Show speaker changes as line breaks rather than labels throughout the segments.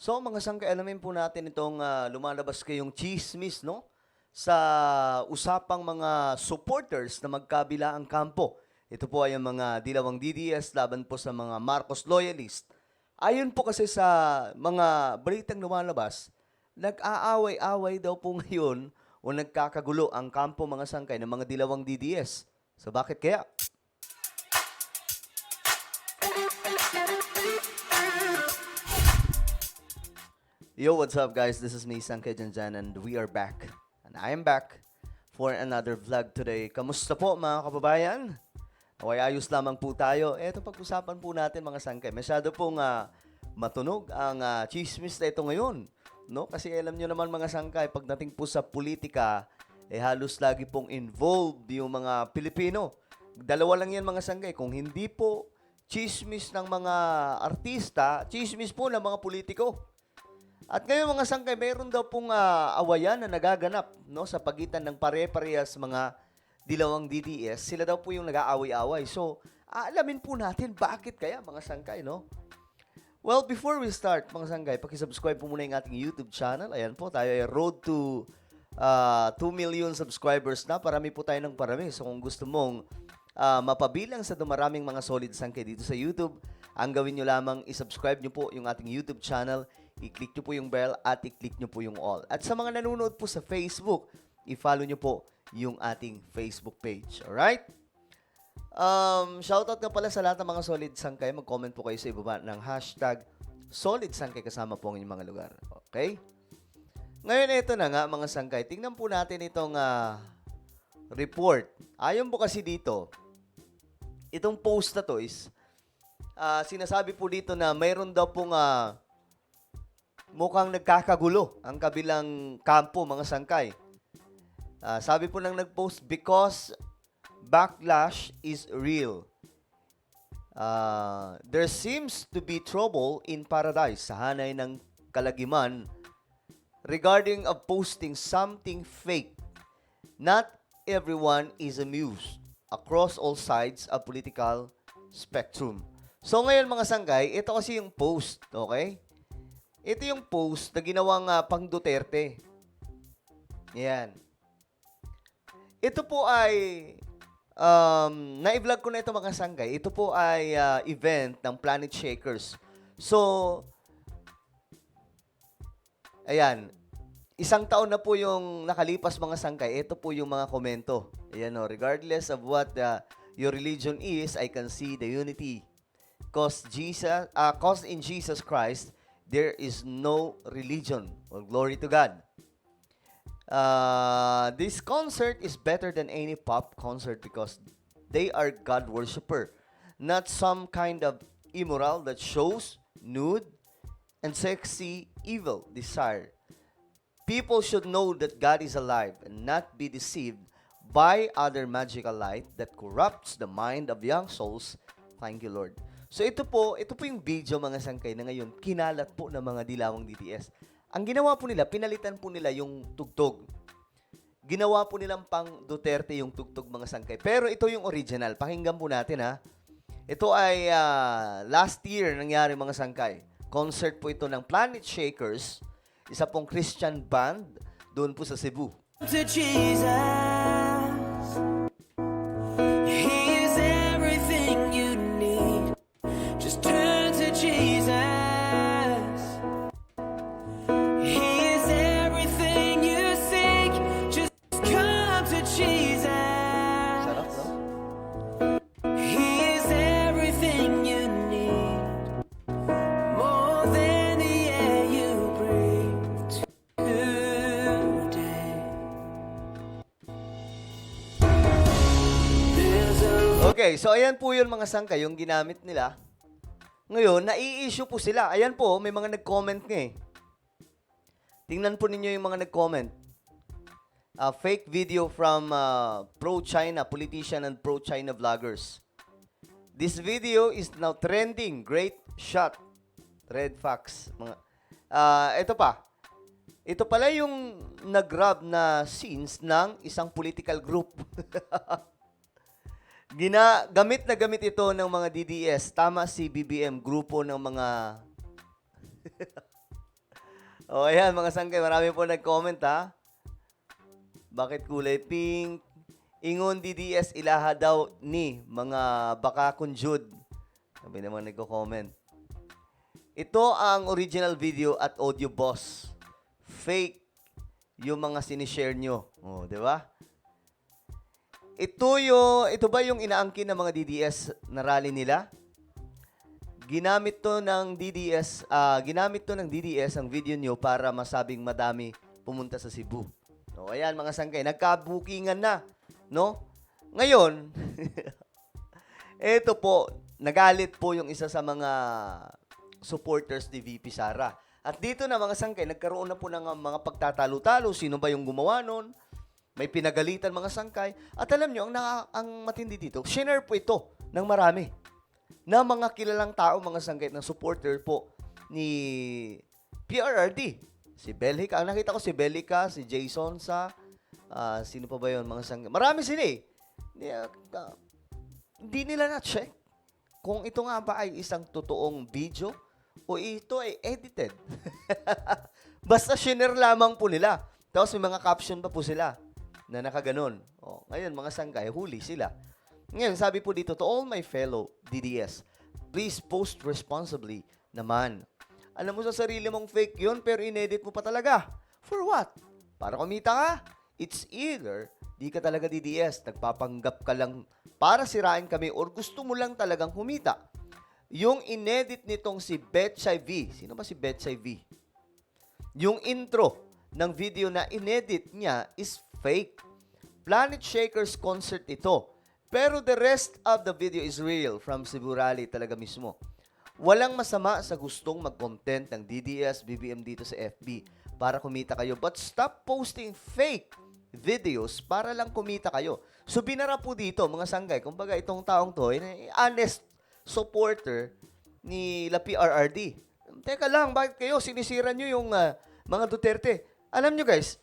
So mga sangkay, alamin po natin itong lumalabas kayong chismis, no? Sa usapang mga supporters na magkabila ang kampo. Ito po ay ang mga dilawang DDS laban po sa mga Marcos loyalist. Ayon po kasi sa mga balitang lumalabas, nag-aaway-away daw po ngayon o nagkakagulo ang kampo mga sangkay ng mga dilawang DDS. So bakit kaya? Yo, what's up guys? This is me, Sankay Janjan, and we are back. And I am back for another vlog today. Kamusta po mga kababayan? Okay, ayos lamang po tayo. Eto pag-usapan po natin mga Sankay. Masyado pong matunog ang chismis na ito ngayon. No? Kasi alam nyo naman mga Sankay, pagdating po sa politika, halos lagi pong involved yung mga Pilipino. Dalawa lang yan mga Sankay. Kung hindi po chismis ng mga artista, chismis po ng mga politiko. At ngayon mga sangkay, mayroon daw pong awayan na nagaganap no, sa pagitan ng pare-parehas mga dilawang DDS. Sila daw po yung nag-aaway-away. So, alamin po natin bakit kaya mga sangkay, no? Well, before we start, mga sangkay, pakisubscribe po muna yung ating YouTube channel. Ayan po, tayo ay road to 2 million subscribers na. Parami po tayo ng parami. So, kung gusto mong mapabilang sa dumaraming mga solid sangkay dito sa YouTube, ang gawin nyo lamang, isubscribe nyo po yung ating YouTube channel, i-click nyo po yung bell at i-click nyo po yung all. At sa mga nanonood po sa Facebook, i-follow nyo po yung ating Facebook page. Alright? Shoutout nga pala sa lahat ng mga solid sangkay. Mag-comment po kayo sa ibaba ng hashtag solid sangkay kasama po ang inyong mga lugar. Okay? Ngayon, ito na nga mga sangkay. Tingnan po natin itong report. Ayon po kasi dito, itong post na to is sinasabi po dito na mayroon daw pong mukhang nagkakagulo ang kabilang kampo, mga sangkay. Sabi po nang nag-post, because backlash is real. There seems to be trouble in paradise, sa hanay ng Kalagiman, regarding of posting something fake. Not everyone is amused across all sides of political spectrum. So ngayon mga sangkay, ito kasi yung post, okay? Ito yung post na ginawang pang Duterte. Yan. Ito po ay, na-vlog ko na ito mga sangkay. Ito po ay event ng Planet Shakers. So, ayan. Isang taon na po yung nakalipas mga sangkay. Ito po yung mga komento. Ayan o, regardless of what your religion is, I can see the unity. Cause in Jesus Christ, there is no religion. Well, glory to God. This concert is better than any pop concert because they are God worshiper, not some kind of immoral that shows nude and sexy evil desire. People should know that God is alive and not be deceived by other magical light that corrupts the mind of young souls. Thank you, Lord. So ito po yung video mga sangkay na ngayon kinalat po ng mga dilawang DDS. Ang ginawa po nila, pinalitan po nila yung tugtog. Ginawa po nilang pang Duterte yung tugtog mga sangkay. Pero ito yung original. Pakinggan po natin ha. Ito ay last year nangyari mga sangkay. Concert po ito ng Planet Shakers, isa pong Christian band doon po sa Cebu.
To Jesus, He is everything you need. Just turn to Jesus. He is everything you seek. Just come to Jesus.
Sarap, no?
He is everything you need. More than the air you breathe today. There's a
Okay, so ayan po yun mga sangkay, yung ginamit nila. Ngayon, nai-issue po sila. Ayan po, may mga nag-comment nga eh. Tingnan po ninyo yung mga nag-comment. Fake video from pro-China politician and pro-China vloggers. This video is now trending. Great shot. Red Fox. Ito pa. Ito pala yung nag-grab na scenes ng isang political group. Gamit na gamit ito ng mga DDS. Tama si BBM, grupo ng mga O, ayan, mga sangkay, marami po nag-comment, ha? Bakit kulay pink? Ingon DDS ilaha daw ni mga baka kunjud. Sabi naman nagko-comment. Ito ang original video at audio boss. Fake yung mga sinishare nyo. Oh, di ba? Ito ba yung inaangkin ng mga DDS na rally nila? Ginamit to ng DDS ang video nyo para masabing madami pumunta sa Cebu. O, ayan mga sangkay, nagkabukingan na, no? Ngayon, eto po, nagalit po yung isa sa mga supporters ni VP Sara. At dito na mga sangkay, nagkaroon na po ng mga pagtatalo-talo. Sino ba yung gumawa nun? May pinagalitan mga sangkay. At alam nyo, ang matindi dito, shinare po ito ng marami. Na mga kilalang tao, mga sangkay, ng supporter po ni PRRD. Si Belhica. Ang nakita ko si Belhica, si Jason sa sino pa ba yun? Mga sangkay. Marami sila eh. Hindi nila na-check kung ito nga ba ay isang totoong video o ito ay edited. Basta shinare lamang po nila. Tapos may mga caption pa po sila na nakaganon. O, ngayon, mga sangkay, huli sila. Ngayon, sabi po dito, to all my fellow DDS, please post responsibly naman. Alam mo sa sarili mong fake yun, pero inedit mo pa talaga. For what? Para kumita ka? It's either di ka talaga DDS, nagpapanggap ka lang para sirain kami or gusto mo lang talagang kumita. Yung inedit nitong si Betchay V. Sino ba si Betchay V? Yung intro ng video na inedit niya is fake. Planet Shakers concert ito. Pero the rest of the video is real from Cebu Rally talaga mismo. Walang masama sa gustong mag-content ng DDS, BBM dito sa FB para kumita kayo. But stop posting fake videos para lang kumita kayo. So binara po dito, mga sanggay, kumbaga itong taong to, honest supporter ni la PRRD. Teka lang, bakit kayo sinisira nyo yung mga Duterte? Alam nyo guys,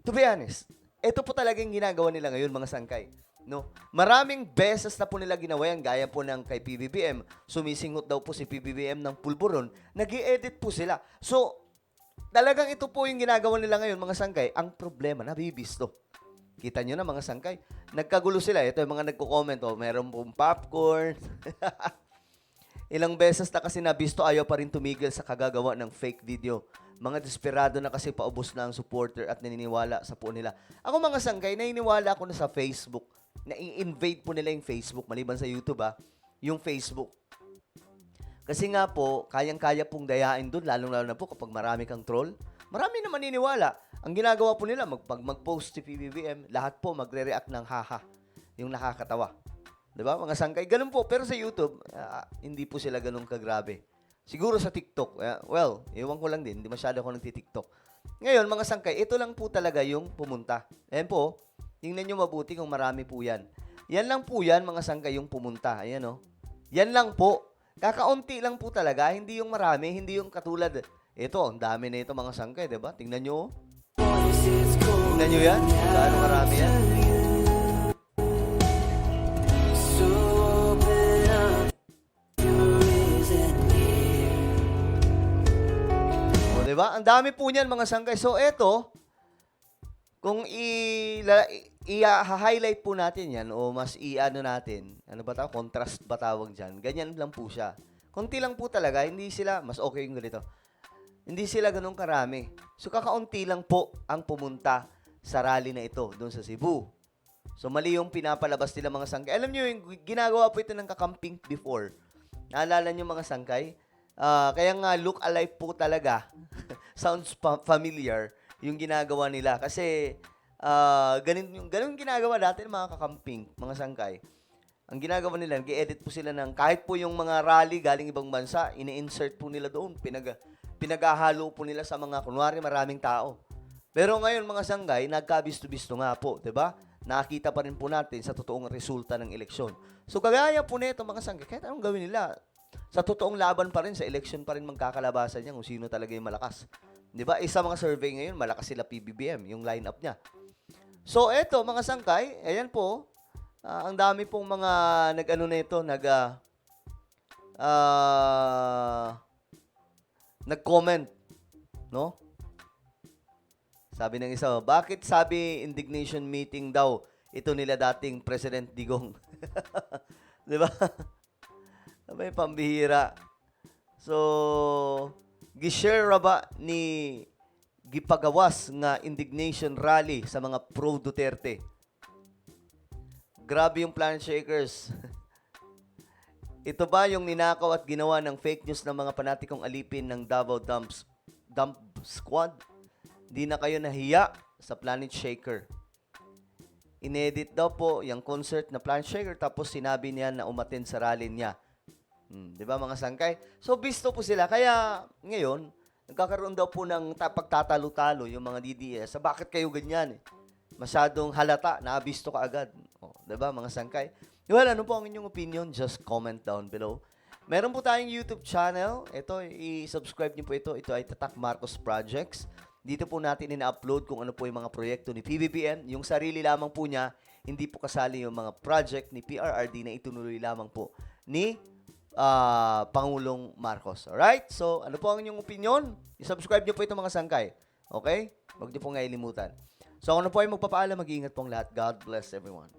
to be honest, ito po talagang ginagawa nila ngayon, mga sangkay. No? Maraming beses na po nila ginawa yan, gaya po ng kay PBBM. Sumisingot daw po si PBBM ng pulburon. Nag-i-edit po sila. So, talagang ito po yung ginagawa nila ngayon, mga sangkay. Ang problema, nabibisto. Kita nyo na, mga sangkay. Nagkagulo sila. Ito yung mga nagko-comment. Oh, meron pong popcorn. Ilang beses na kasi nabisto, ayaw pa rin tumigil sa kagagawa ng fake video. Mga desperado na kasi paubos na ang supporter at naniniwala sa po nila. Ako mga sangkay, naniniwala ako na sa Facebook. Na-invade po nila yung Facebook, maliban sa YouTube yung Facebook. Kasi nga po, kayang-kaya pong dayain doon, lalong-lalo na po kapag marami kang troll. Marami na maniniwala. Ang ginagawa po nila, mag-post si PBBM, lahat po magre-react ng haha, yung nakakatawa. Diba? Mga sangkay, ganun po. Pero sa YouTube, hindi po sila ganun kagrabe. Siguro sa TikTok, well, iwan ko lang din, hindi masyado ako nagti-TikTok. Ngayon, mga sangkay, ito lang po talaga yung pumunta. Ayan po, tingnan nyo mabuti kung marami po yan. Yan lang po yan, mga sangkay, yung pumunta. Ayan o. Yan lang po. Kakaunti lang po talaga, hindi yung marami, hindi yung katulad. Ito, ang dami na ito, mga sangkay, diba? Tingnan nyo. Tingnan nyo yan. Gaano karami yan. Diba? Ang dami po niyan, mga sangkay. So, eto, kung i-highlight po natin yan, o mas i-ano natin, ano ba tawag? Contrast ba tawag dyan? Ganyan lang po siya. Kunti lang po talaga, hindi sila, mas okay yung ganito. Hindi sila ganun karami. So, kakaunti lang po ang pumunta sa rally na ito, doon sa Cebu. So, mali yung pinapalabas nila, mga sangkay. Alam nyo, yung ginagawa po ito ng kakamping before. Naalala nyo, mga sangkay? Kaya nga, look alike po talaga. Sounds familiar yung ginagawa nila. Kasi, ganun ginagawa dati ng mga kakamping, mga sangkay. Ang ginagawa nila, nag-edit po sila ng, kahit po yung mga rally galing ibang bansa, ini-insert po nila doon. Pinaghahalo po nila sa mga, kunwari, maraming tao. Pero ngayon, mga sangkay, nagkabisto-bisto nga po, diba? Nakakita pa rin po natin sa totoong resulta ng eleksyon. So, kagaya po nito, mga sangkay, kahit anong gawin nila, sa totoong laban pa rin, sa election pa rin magkakalabasan niya kung sino talaga yung malakas. Di ba? Isa mga survey ngayon, malakas sila PBBM, yung lineup niya. So, eto, mga sangkay, ayan po, ang dami pong mga nag-ano na ito, nag-comment No? Sabi ng isa, bakit sabi indignation meeting daw ito nila dating President Digong? Di ba? May pambihira. So, gishare ra ba ni gipagawas nga indignation rally sa mga pro Duterte? Grabe yung Planet Shakers. Ito ba yung ninakaw at ginawa ng fake news ng mga panatikong alipin ng Davao Dump Squad? Di na kayo nahiya sa Planet Shaker. Inedit daw po yung concert na Planet Shaker tapos sinabi niya na umattend sa rally niya. Di ba mga sangkay? So, bisto po sila. Kaya ngayon, nagkakaroon daw po ng pagtatalo-talo yung mga DDS. Sa bakit kayo ganyan? Masyadong halata, naabisto ka agad. O, di ba mga sangkay? Well, ano po ang inyong opinion? Just comment down below. Meron po tayong YouTube channel. Ito, i-subscribe niyo po ito. Ito ay Tatak Marcos Projects. Dito po natin ina-upload kung ano po yung mga proyekto ni PBBM. Yung sarili lamang po niya, hindi po kasali yung mga project ni PRRD na itunuloy lamang po ni Pangulong Marcos. Alright? So, ano po ang inyong opinion? I-subscribe niyo po ito mga sangkay. Okay? Huwag niyo po nga ilimutan. So, ako na po ay magpapaalam. Mag-iingat pong lahat. God bless everyone.